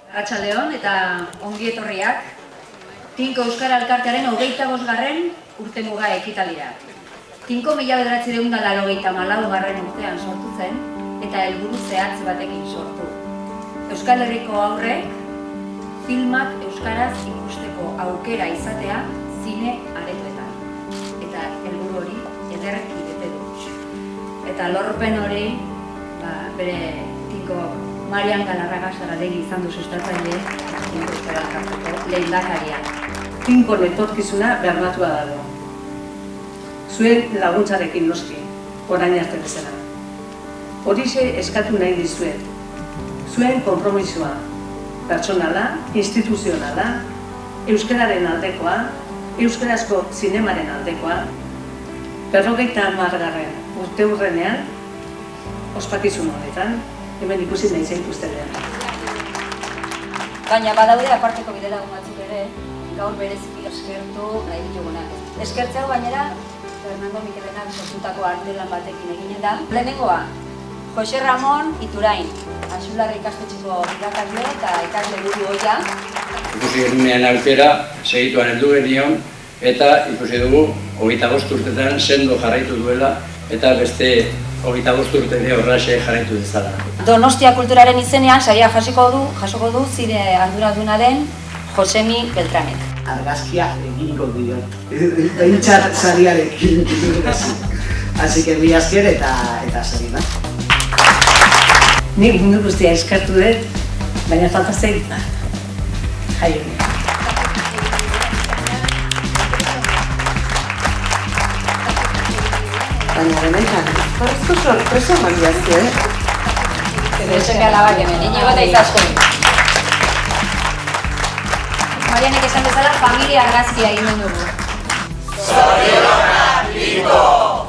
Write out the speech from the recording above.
Arratsaldeon eta ongi etorriak Tinko Euskara Elkartearen 25. urtemuga ekitaldira. Tinko 1984 urtean sortu zen eta helburu zehatz batekin sortu. Euskal Herriko haurrek filmak euskaraz ikusteko aukera izatea zine aretoetan. Eta helburu hori ederki bete du. Eta lorpen hori bere Tinko Marian Galarraga Saradegi izan du sustatzaile Tinko Euskara Elkarteko lehendakaria. Tinko etorkizuna bermatua dago. Zuen laguntzarekin noski, orain arte bezala. Horixe eskatu nahi dizuet. Zuen konpromisoa, pertsonala, instituzionala, euskararen aldekoa, euskarazko zinemaren aldekoa, 50. urteurrenean, ospakizun honetan, hemen ikusi nahi zaituztenean. Baina badaude aparteko bidelagun batzuk ere, gaur bereziki eskertu nahi ditugunak. Eskertzea gainera, Fernando Mikelenak sortutako artelan batekin eginen da. Lehenengoa, Jose Ramon Iturain, Axularri ikastetxeko irakasle eta ikasle buru ohia. Ikusi genunean aukera, segituan heldu genion, eta ikusi dugu 25 urtetan sendo jarraitu duela, eta beste 25 urte ere horraxe jarraitu dezala. Donostia Kulturaren izenean saria jasoko du zine arduraduna den Josemi Beltranek. Argazkia egingo dio. Behintzat sariarekin. Así que mila esker eta sari bat. Nik mundu guztia eskertu dut, baina falta zait jaio. Baina benetan, parezko sorpresa mandiazio, Esan galabak hemen, inigo eta izaskoi. Marianek esan bezala familia argazkia egin dugu.